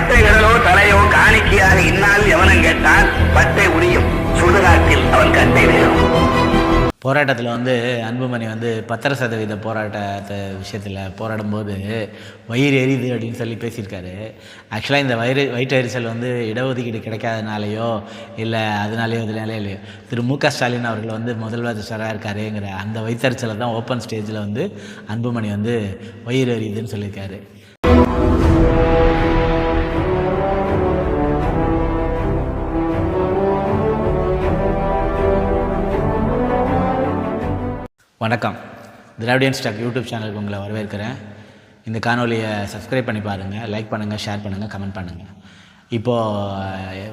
பட்டை விரலோ தலையோ காணிக்கையாக இந்நாள் எவனும் கேட்டால் பட்டை உரியும் சுடுகாட்டில் அவன் கட்டை வேறும். போராட்டத்தில் அன்புமணி பத்திர போராட்டத்தை விஷயத்தில் போராடும்போது வயிறு எரியுது அப்படின்னு சொல்லி பேசியிருக்காரு. ஆக்சுவலாக இந்த வயிற்று எரிச்சல் இடஒதுக்கீடு கிடைக்காதனாலேயோ இல்லை அதனாலேயோ இதனாலே இல்லையோ மு.க. ஸ்டாலின் அவர்கள் முதல்வராக இருக்காருங்கிற அந்த வயிற்றெரிச்சலை தான் ஓப்பன் ஸ்டேஜில் அன்புமணி வயிறு எரியுதுன்னு சொல்லியிருக்காரு. வணக்கம். திராவிடியன் ஸ்டாக் யூடியூப் சேனலுக்கு உங்களை வரவேற்கிறேன். இந்த காணொலியை சப்ஸ்கிரைப் பண்ணி பாருங்கள், லைக் பண்ணுங்கள், ஷேர் பண்ணுங்கள், கமெண்ட் பண்ணுங்கள். இப்போது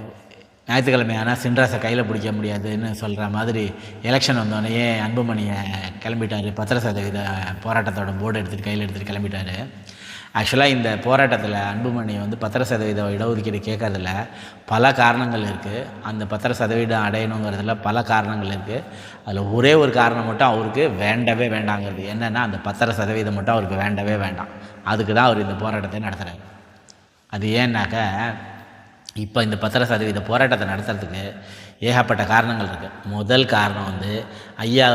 ஞாயிற்றுக்கிழமை ஆனால் சின்ராசை கையில் பிடிக்க முடியாதுன்னு சொல்கிற மாதிரி எலெக்ஷன் வந்தோடனே அன்புமணியை கிளம்பிட்டார். 10% போராட்டத்தோட போர்டு கையில் எடுத்துகிட்டு கிளம்பிட்டார். ஆக்சுவலாக இந்த போராட்டத்தில் அன்புமணி 10% இடஒதுக்கீடு கேட்கறதுல பல காரணங்கள் இருக்குது. அந்த 10% அடையணுங்கிறதுல பல காரணங்கள் இருக்குது. அதில் ஒரே ஒரு காரணம் மட்டும் அவருக்கு வேண்டவே வேண்டாங்கிறது என்னென்னா, அந்த 10% மட்டும் அவருக்கு வேண்டவே வேண்டாம். அதுக்கு தான் அவர் இந்த போராட்டத்தை நடத்துகிறார். அது ஏன்னாக்க, இப்போ இந்த 10% போராட்டத்தை நடத்துறதுக்கு ஏகப்பட்ட காரணங்கள் இருக்குது. முதல் காரணம் ஐயா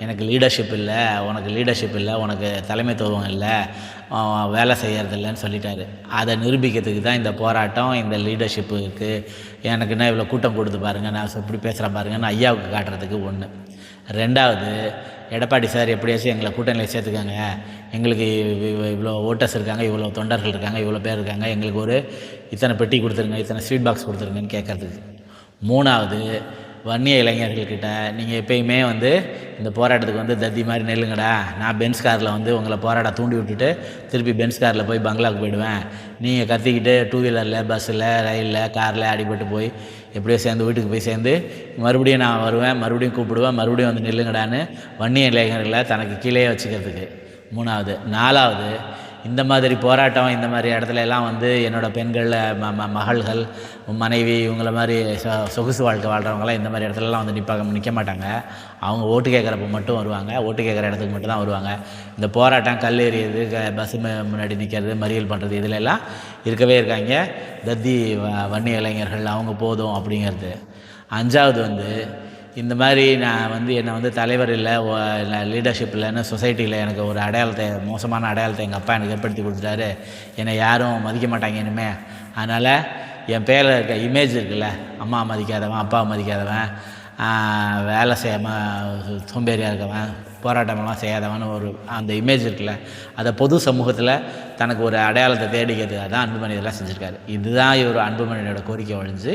எனக்கு லீடர்ஷிப் இல்லை, உனக்கு லீடர்ஷிப் இல்லை, உனக்கு தலைமைத்துவம் இல்லை, வேலை செய்கிறதில்லன்னு சொல்லிட்டாரு. அதை நிரூபிக்கிறதுக்கு தான் இந்த போராட்டம். இந்த லீடர்ஷிப்பு இருக்குது, எனக்குன்னா இவ்வளோ கூட்டம் கொடுத்து பாருங்கள், நான் இப்படி பேசுகிறேன் பாருங்கன்னு ஐயாவுக்கு காட்டுறதுக்கு ஒன்று. ரெண்டாவது, எடப்பாடி சார் எப்படியாச்சும் எங்களை கூட்டணியில் சேர்த்துக்காங்க, எங்களுக்கு இவ்வளோ ஓட்டர்ஸ் இருக்காங்க, இவ்வளோ தொண்டர்கள் இருக்காங்க, இவ்வளோ பேர் இருக்காங்க, எங்களுக்கு ஒரு இத்தனை பெட்டி கொடுத்துருங்க, இத்தனை ஸ்வீட் பாக்ஸ் கொடுத்துருங்கன்னு கேட்குறதுக்கு. மூணாவது, வன்னிய இளைஞர்கள்கிட்ட நீங்கள் எப்பயுமே இந்த போராட்டத்துக்கு தத்தி மாதிரி நெல்லுங்கடா, நான் பென்ஸ் காரில் உங்களை போராட தூண்டி விட்டுட்டு திருப்பி பென்ஸ் காரில் போய் பங்களாவுக்கு போயிடுவேன், நீங்கள் கத்திக்கிட்டு 2 வீலரில், பஸ்ஸில், ரயிலில், காரில் அடிபட்டு போய் எப்படியோ சேர்ந்து வீட்டுக்கு போய் சேர்ந்து மறுபடியும் நான் வருவேன், மறுபடியும் கூப்பிடுவேன், மறுபடியும் நெல்லுங்கடான்னு வன்னிய இளைஞர்களை தனக்கு கீழே வச்சுக்கிறதுக்கு. மூணாவது. நாலாவது, இந்த மாதிரி போராட்டம் இந்த மாதிரி இடத்துல எல்லாம் என்னோடய பெண்கள், மகள்கள், மனைவி, இவங்கள மாதிரி சொகுசு வாழ்க்கை வாழ்கிறவங்களாம் இந்த மாதிரி இடத்துலலாம் நிற்க மாட்டாங்க. அவங்க ஓட்டு கேட்குறப்ப மட்டும் வருவாங்க, ஓட்டு கேட்குற இடத்துக்கு மட்டும் தான் வருவாங்க. இந்த போராட்டம், கல் எறியது, பஸ்ஸு முன்னாடி நிற்கிறது, மறியல் பண்ணுறது, இதில் எல்லாம் இருக்கவே இருக்காங்க தத்தி வன்னிய இளைஞர்கள், அவங்க போதும் அப்படிங்கிறது. அஞ்சாவது, இந்த மாதிரி நான் என்னை தலைவர் இல்லை, லீடர்ஷிப் இல்லைன்னு சொசைட்டியில் எனக்கு ஒரு அடையாளத்தை, மோசமான அடையாளத்தை எங்கள் அப்பா எனக்கு ஏற்படுத்தி கொடுத்துட்டாரு, என்னை யாரும் மதிக்க மாட்டாங்க இனிமேல். அதனால் என் பேரில் இருக்க இமேஜ் இருக்குல்ல, அம்மா மதிக்காதவன், அப்பா மதிக்காதவன், வேலை செய்யாமல் சோம்பேறியாக இருக்கவன், போராட்டமெல்லாம் செய்யாதவன் ஒரு அந்த இமேஜ் இருக்குல்ல, அதை பொது சமூகத்தில் தனக்கு ஒரு அடையாளத்தை தேடிக்கிறதுக்காக தான் அன்புமணி இதெல்லாம் செஞ்சுருக்காரு. இதுதான் இவர் அன்புமணியோட கோரிக்கை ஒழிஞ்சு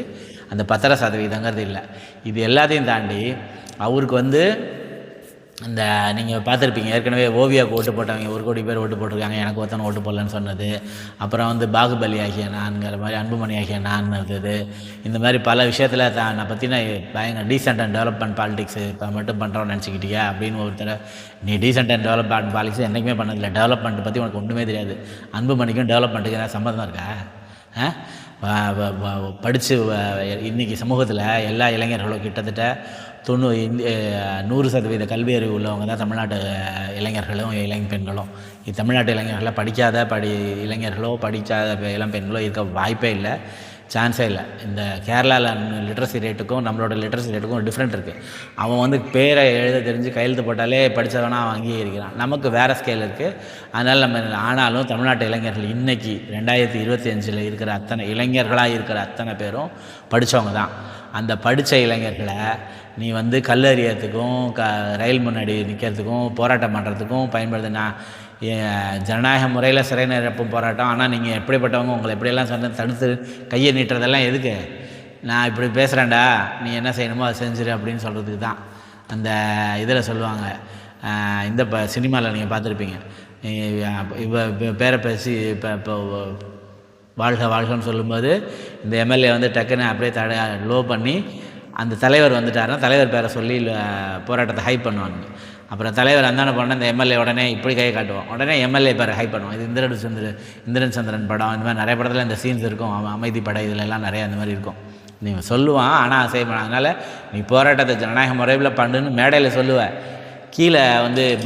அந்த 10% இல்லை. இது எல்லாத்தையும் தாண்டி அவருக்கு இந்த நீங்கள் பார்த்துருப்பீங்க, ஏற்கனவே ஓவியாவுக்கு ஓட்டு போட்டவங்க 1 கோடி பேர் ஓட்டு போட்டிருக்காங்க, எனக்கு ஒருத்தனை ஓட்டு போடலன்னு சொன்னது. அப்புறம் பாகுபலி ஆகிய நான்கிற மாதிரி அன்புமணி ஆகிய நான் இருந்தது. இந்த மாதிரி பல விஷயத்தில் நான் பற்றின பயங்கர டீசென்ட் அண்ட் டெவலப்மெண்ட் பாலிடிக்ஸ் இப்போ மட்டும் பண்ணுறோன்னு நினச்சிக்கிட்டியா அப்படின்னு ஒருத்தர். நீ டீசென்ட் அண்ட் டெவலப்மெண்ட் பாலிடிக்ஸ் என்றைக்குமே பண்ணதில்லை, டெவலப்மெண்ட் பற்றி உனக்கு ஒன்றுமே தெரியாது. அன்புமணிக்கும் டெவலப்மெண்ட்டுக்கு ஏதாவது சம்மந்தம் இருக்கா? படித்து இன்றைக்கி சமூகத்தில் எல்லா இளைஞர்களும் கிட்டத்தட்ட 100% கல்வி அறிவு உள்ளவங்க தான் தமிழ்நாட்டு இளைஞர்களும் பெண்களும். தமிழ்நாட்டு இளைஞர்களை படிக்காத இளைஞர்களோ படிக்காத இளம்பெண்களோ இருக்க வாய்ப்பே இல்லை, சான்ஸே இல்லை. இந்த கேரளாவில் லிட்ரஸி ரேட்டுக்கும் நம்மளோட லிட்ரஸி ரேட்டுக்கும் டிஃப்ரெண்ட் இருக்குது. அவன் பேரை எழுத தெரிஞ்சு கையெழுத்து போட்டாலே படித்தவனா அவன் அங்கீகரிக்கிறான். நமக்கு வேறு ஸ்கேல் இருக்குது. அதனால் ஆனாலும் தமிழ்நாட்டு இளைஞர்கள் இன்றைக்கி 2025 இருக்கிற அத்தனை இளைஞர்களாக இருக்கிற அத்தனை பேரும் படித்தவங்க தான். அந்த படித்த இளைஞர்களை நீ கல்லறியறதுக்கும் ரயில் முன்னாடி நிற்கிறதுக்கும் போராட்டம் பண்ணுறதுக்கும் பயன்படுத்தினா ஜனநாயக முறையில் சிறை நிரப்பும் போராட்டம். ஆனால் நீங்கள் எப்படிப்பட்டவங்க, உங்களை எப்படியெல்லாம் சொன்ன தடுத்து கையை நீட்டுறதெல்லாம் எதுக்கு? நான் இப்படி பேசுகிறேன்டா, நீ என்ன செய்யணுமோ அதை செஞ்சிரு அப்படின்னு சொல்கிறதுக்கு தான். அந்த இதில் சொல்லுவாங்க, இந்த சினிமாவில் நீங்கள் பார்த்துருப்பீங்க, இப்போ பேரை பேசி இப்போ வாழ்க வாழ்கன்னு சொல்லும்போது இந்த எம்எல்ஏ டக்குன்னு அப்படியே லோ பண்ணி அந்த தலைவர் வந்துட்டாருன்னா தலைவர் பேரை சொல்லி போராட்டத்தை ஹைப் பண்ணுவாங்க. அப்புறம் தலைவர் அந்தான பண்ண இந்த எம்எல்ஏ உடனே இப்படி கையை காட்டுவோம், உடனே எம்எல்ஏ பேரை ஹைப் பண்ணுவோம். இது இந்திரன் சந்திரன் படம், இந்த மாதிரி நிறைய படத்தில் இந்த சீன்ஸ் இருக்கும். அமைதி படம் இதிலெல்லாம் நிறையா அந்த மாதிரி இருக்கும். நீ சொல்லுவான், ஆனால் செய்ய மாட்டான். அதனால் நீ போராட்டத்தை ஜனநாயக முறையில் பண்ணுன்னு மேடையில் சொல்லுவேன். கீழே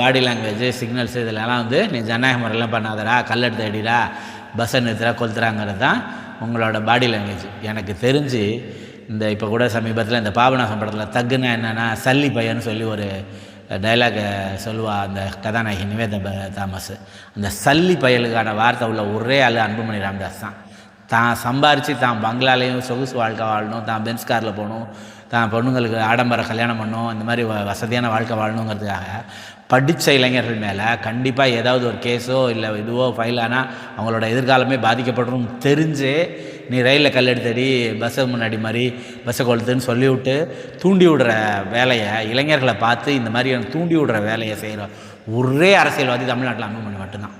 பாடி லாங்குவேஜ், சிக்னல்ஸ் இதிலெல்லாம் நீ ஜனநாயக முறையெல்லாம் பண்ணாதடா, கல்லெடுத்து அடிடா, பஸ்ஸை கொளுத்துறாங்கிறது தான் உங்களோட பாடி லாங்குவேஜ். எனக்கு தெரிஞ்சு இந்த இப்போ கூட சமீபத்தில் இந்த பாபநாசம் படத்தில் தக்குன்னா என்னென்னா சல்லி பையன்னு சொல்லி ஒரு டைலாகை சொல்லுவா அந்த கதாநாயகி நிவேதா தாமஸ். அந்த சல்லி பயலுக்கான வார்த்தை உள்ள ஒரே ஆள் அன்புமணி ராமதாஸ் தான் சம்பாரித்து தான் பங்களாலேயும் சொகுசு வாழ்க்கை வாழணும், தான் பென்ஸ் காரில் போகணும், தான் பொண்ணுங்களுக்கு ஆடம்பர கல்யாணம் பண்ணணும், இந்த மாதிரி வசதியான வாழ்க்கை வாழணுங்கிறதுக்காக படித்த இளைஞர்கள் மேலே கண்டிப்பாக ஏதாவது ஒரு கேஸோ இல்லை இதுவோ ஃபைல் ஆனால் அவங்களோட எதிர்காலமே பாதிக்கப்படும் தெரிஞ்சு நீ ரயிலில் கல்லெடுத்தடி பஸ்ஸை முன்னாடி மாதிரி பஸ்ஸை கொளுத்துன்னு சொல்லிவிட்டு தூண்டி விடுற வேலையை இளைஞர்களை பார்த்து இந்த மாதிரி தூண்டி விடுற வேலையை செய்கிற ஒரே அரசியல்வாதி தமிழ்நாட்டில் அன்புமணி மட்டும்தான்.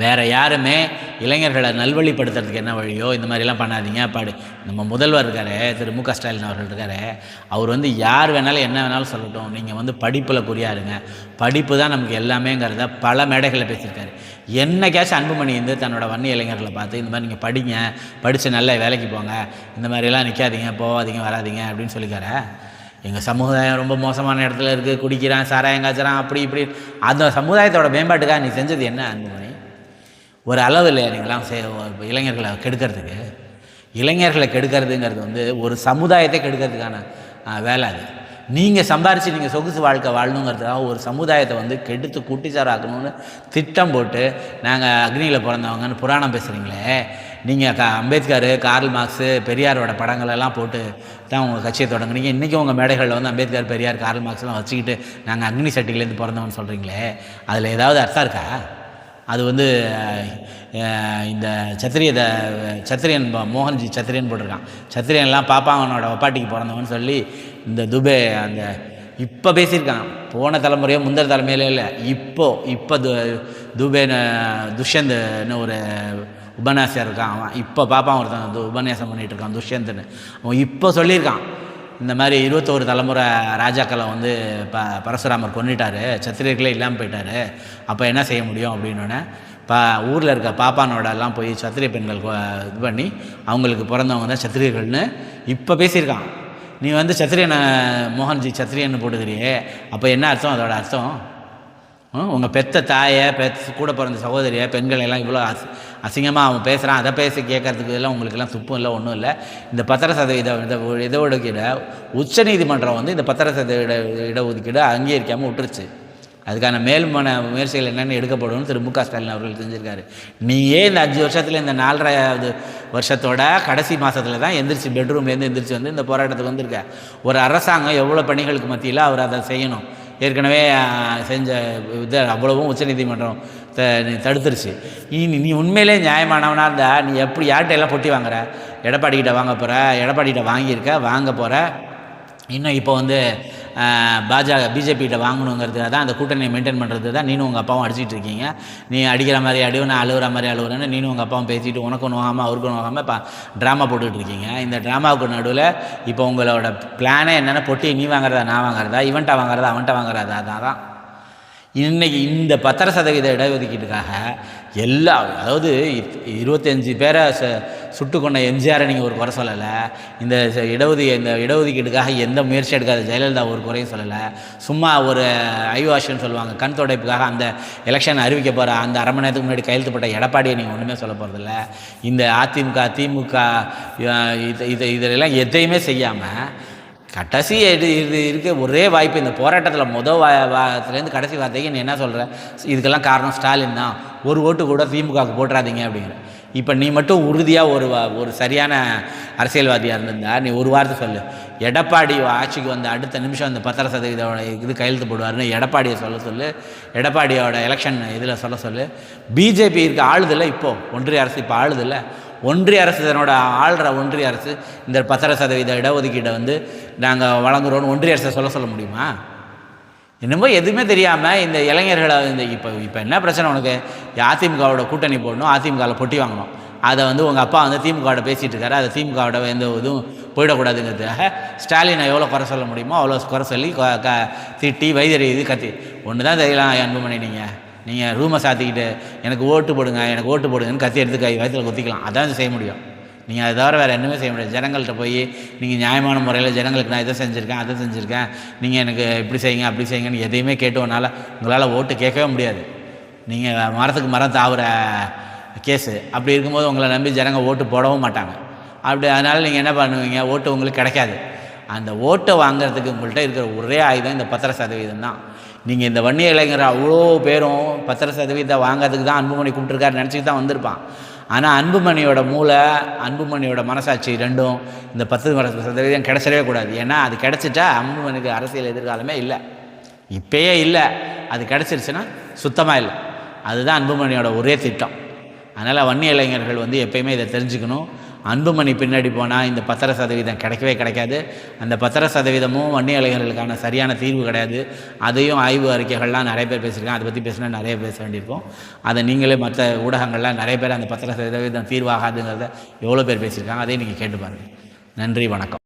வேறு யாருமே இளைஞர்களை நல்வழிப்படுத்துறதுக்கு என்ன வழியோ இந்த மாதிரிலாம் பண்ணாதீங்க. நம்ம முதல்வர் இருக்கார் திரு மு க ஸ்டாலின் அவர்கள் இருக்கார், அவர் யார் வேணாலும் என்ன வேணாலும் சொல்லட்டும், நீங்கள் படிப்பில் குறியாருங்க, படிப்பு தான் நமக்கு எல்லாமேங்கிறத பல மேடைகளில் பேசியிருக்காரு. என்னைக்காச்சும் அன்புமணி தன்னோட வன்னி இளைஞர்களை பார்த்து இந்த மாதிரி நீங்கள் படிங்க, படித்து நல்ல வேலைக்கு போங்க, இந்த மாதிரிலாம் நிற்காதீங்க, போகாதீங்க, வராதிங்க அப்படின்னு சொல்லிக்கார. எங்கள் சமுதாயம் ரொம்ப மோசமான இடத்துல இருக்குது, குடிக்கிறான், சாராயம் காய்ச்சறான், அப்படி இப்படி. அந்த சமுதாயத்தோட மேம்பாட்டுக்காக நீ செஞ்சது என்ன அன்புமணி? ஒரு அளவு இல்லையா நீங்களாம் இளைஞர்களை கெடுக்கிறதுக்கு? இளைஞர்களை கெடுக்கிறதுங்கிறது ஒரு சமுதாயத்தை கெடுக்கிறதுக்கான வேலை. அது நீங்கள் சம்பாரித்து நீங்கள் சொகுசு வாழ்க்கை வாழணுங்கிறதுக்காக ஒரு சமுதாயத்தை கெடுத்து குட்டிச்சாராக்கணும்னு திட்டம் போட்டு நாங்கள் அக்னியில் பிறந்தவங்கன்னு புராணம் பேசுகிறீங்களே. நீங்கள் அம்பேத்கர், கார்ல் மார்க்ஸு, பெரியாரோட படங்களெல்லாம் போட்டு தான் உங்கள் கட்சியை தொடங்குனீங்க. இன்றைக்கி உங்கள் மேடைகளில் அம்பேத்கர், பெரியார், கார்ல் மார்க்ஸ்லாம் வச்சுக்கிட்டு நாங்கள் அக்னி சட்டிலேருந்து பிறந்தவன்னு சொல்கிறீங்களே, அதில் ஏதாவது அர்த்தம் இருக்கா? அது இந்த சத்திரியன் மோகன்ஜி சத்திரியன் போட்டிருக்கான். சத்திரியன்லாம் பாப்பாவனோட வப்பாட்டிக்கு பிறந்தவன்னு சொல்லி இந்த துபே அந்த இப்போ பேசியிருக்கான். போன தலைமுறையோ முந்திர தலைமையிலே இல்லை, இப்போ துபேன்னு துஷ்யந்த்னு ஒரு உபன்யாசம் இருக்கான். அவன் இப்போ பாப்பான் ஒருத்தன் உபன்யாசம் பண்ணிகிட்டு இருக்கான், துஷ்யந்த்னு. அவன் இப்போ சொல்லியிருக்கான், இந்த மாதிரி 21 தலைமுறை ராஜாக்களை பரசுராமர் கொண்டுட்டார், சத்திரியர்களே இல்லாமல் போயிட்டார், அப்போ என்ன செய்ய முடியும் அப்படின்னோடனே ஊரில் இருக்க பாப்பானோடலாம் போய் சத்திரிய பெண்கள் இது பண்ணி அவங்களுக்கு பிறந்தவங்க தான் சத்திரியர்கள்னு இப்போ பேசியிருக்கான். நீ சத்திரியனை மோகன்ஜி சத்திரியன்னு போட்டுக்கிறியே, அப்போ என்ன அர்த்தம்? அதோட அர்த்தம் உங்கள் பெத்த தாயை, கூட பிறந்த சகோதரியை, பெண்கள் எல்லாம் இவ்வளோ அசிங்கமாக அவன் பேசுகிறான், அதை பேசி கேட்கறதுக்கு எல்லாம் உங்களுக்கெல்லாம் துப்பும் இல்லை, ஒன்றும் இல்லை. இந்த 10% இடஒதுக்கீடு உச்சநீதிமன்றம் இந்த 10% இடஒதுக்கீடு அங்கீகரிக்காமல் விட்டுருச்சு. அதுக்கான மேல்மன முயற்சிகள் என்னென்னு எடுக்கப்படும் திரு மு க ஸ்டாலின் அவர்கள் செஞ்சுருக்காரு. நீயே இந்த 5 வருஷத்தில் இந்த 4வது வருஷத்தோட கடைசி மாதத்தில் தான் பெட்ரூம்லேருந்து எந்திரிச்சு இந்த போராட்டத்துக்கு வந்திருக்க. ஒரு அரசாங்கம் எவ்வளோ பணிகளுக்கு மத்தியில் அவர் அதை செய்யணும். ஏற்கனவே செஞ்ச அவ்வளவும் உச்சநீதிமன்றம் தடுத்துருச்சு. நீ உண்மையிலே நியாயமானவனாக இருந்தால் நீ எப்படி யார்கிட்ட எல்லாம் பொட்டி வாங்குற? எடப்பாடிக்கிட்ட வாங்க போகிற, எடப்பாடிக்கிட்ட வாங்கியிருக்க, வாங்க போகிற. இன்னும் இப்போ பிஜேபிகிட்ட வாங்கணுங்கிறதுக்காக தான் அந்த கூட்டணியை மெயின்டைன் பண்ணுறது தான் நீனும் உங்கள் அப்பாவும் அடிச்சிட்டு இருக்கீங்க. நீ அடிக்கிற மாதிரி அடிவும், நான் அழுகிற மாதிரி அழுகுறேன்னு நீனும் உங்கள் அப்பாவும் பேசிட்டு உனக்கும் நோகாமல் அவருக்கும் நோகாமல் இப்போ ட்ராமா போட்டுக்கிட்டு இருக்கீங்க. இந்த ட்ராமாவுக்கு நடுவில் இப்போ உங்களோட பிளானே என்னென்னா, பொட்டி நீ வாங்குறதா நான் வாங்குறதா, இவன்ட்ட வாங்குறதா அவன்கிட்ட வாங்குறதா தான். இன்றைக்கி இந்த 10% இடஒதுக்கீட்டுக்காக அதாவது 25 பேரை சுட்டு கொண்ட எம்ஜிஆரை நீங்கள் ஒரு குறை சொல்லலை. இந்த இடஒதுக்கீட்டுக்காக எந்த முயற்சி எடுக்காத ஜெயலலிதா ஒரு குறையும் சொல்லலை. சும்மா ஒரு ஐவாஷ்ன்னு சொல்லுவாங்க, கண் துடைப்புக்காக அந்த எலெக்ஷன் அறிவிக்க போகிற அந்த அரை மணி நேரத்துக்கு முன்னாடி கையெழுத்து போட்ட எடப்பாடியை நீங்கள் ஒன்றுமே சொல்ல போகிறதில்ல. இந்த அதிமுக, திமுக இதெல்லாம் எதையுமே செய்யாமல் கடைசி இது இருக்க ஒரே வாய்ப்பு இந்த போராட்டத்தில் வாரத்துலேருந்து கடைசி வார்த்தைக்கு நீ என்ன சொல்கிற? இதுக்கெல்லாம் காரணம் ஸ்டாலின் தான், ஒரு ஓட்டு கூட திமுகவுக்கு போட்டுறாதீங்க அப்படிங்கிற. இப்போ நீ மட்டும் உறுதியாக ஒரு சரியான அரசியல்வாதியாக இருந்திருந்தா நீ ஒரு வார்த்தை சொல்லு, எடப்பாடி ஆட்சிக்கு அடுத்த நிமிஷம் அந்த 10% இது கையெழுத்து போடுவார்னு எடப்பாடியை சொல்லு. எடப்பாடியோட எலெக்ஷன் இதில் சொல்லு. பிஜேபி இருக்க ஆளுதில்லை, இப்போது ஒன்றிய அரசு இப்போ ஆளுதில்லை. ஒன்றிய அரசு தன்னோட ஆள்ற ஒன்றிய அரசு இந்த 10% இடஒதுக்கீட்டை நாங்கள் வழங்குறோன்னு ஒன்றிய அரசை சொல்ல முடியுமா? என்னமோ எதுவுமே தெரியாமல் இந்த இளைஞர்களை இப்போ என்ன பிரச்சனை உனக்கு? அதிமுகவோட கூட்டணி போடணும், அதிமுகவில் பொட்டி வாங்கணும். அதை உங்கள் அப்பா திமுகவோட பேசிகிட்டு இருக்காரு, அதை திமுகவோட எந்த இதுவும் போயிடக்கூடாதுங்கிறதுக்காக ஸ்டாலினை எவ்வளோ குறை சொல்ல முடியுமோ அவ்வளோ குறை சொல்லி திட்டி வைத்தியரை இது கத்தி ஒன்று தான் தெரியலாம். அன்புமணி நீங்கள் ரூமை சாத்திக்கிட்டு எனக்கு ஓட்டு போடுங்கன்னு கத்தி எடுத்து வயிற்றில் குத்திக்கலாம், அதான் செய்ய முடியும். நீங்கள் அதை தவிர வேறு என்னமே செய்ய முடியாது. ஜனங்கள்கிட்ட போய் நீங்கள் நியாயமான முறையில் ஜனங்களுக்கு நான் இதை செஞ்சுருக்கேன், அதை செஞ்சுருக்கேன், நீங்கள் எனக்கு இப்படி செய்யுங்க அப்படி செய்யுங்கன்னு எதையுமே கேட்டுவனால உங்களால் ஓட்டு கேட்கவே முடியாது. நீங்கள் மரத்துக்கு மரம் தாவுற கேஸு. அப்படி இருக்கும்போது உங்களை நம்பி ஜனங்க ஓட்டு போடவும் மாட்டாங்க. அப்படி அதனால் நீங்கள் என்ன பண்ணுவீங்க, ஓட்டு உங்களுக்கு கிடைக்காது. அந்த ஓட்டை வாங்குறதுக்கு உங்கள்கிட்ட இருக்கிற ஒரே ஆயுதம் இந்த 10% தான். நீங்கள் இந்த வன்னிய இளைஞர் அவ்வளோ பேரும் 10% வாங்கிறதுக்கு தான் அன்புமணி கூப்பிட்டுருக்காரு நினச்சிட்டு தான் வந்திருப்பான். ஆனால் அன்புமணியோட மூளை, அன்புமணியோட மனசாட்சி ரெண்டும் இந்த 10% கிடைச்சிடவே கூடாது. ஏன்னா அது கிடச்சிட்டா அன்புமணிக்கு அரசியல் எதிர்காலமே இல்லை, இப்பயே இல்லை. அது கிடச்சிருச்சுன்னா சுத்தமாக இல்லை. அதுதான் அன்புமணியோட ஒரே திட்டம். அதனால் வன்னிய இளைஞர்கள் எப்பயுமே இதை தெரிஞ்சுக்கணும். அன்புமணி பின்னாடி போனால் இந்த 10% கிடைக்கவே கிடைக்காது. அந்த 10%மும் வன்னிய இளைஞர்களுக்கான சரியான தீர்வு கிடையாது. அதையும் ஆய்வு அறிக்கைகள்லாம் நிறைய பேர் பேசியிருக்காங்க. அதை பற்றி பேசினா நிறைய பேச வேண்டியிருக்கும். அதை நீங்களே மற்ற ஊடகங்கள்லாம் நிறைய பேர் அந்த 10% தீர்வாகாதுங்கிறத எவ்வளோ பேர் பேசியிருக்காங்க, அதையும் நீங்கள் கேட்டு பாருங்கள். நன்றி, வணக்கம்.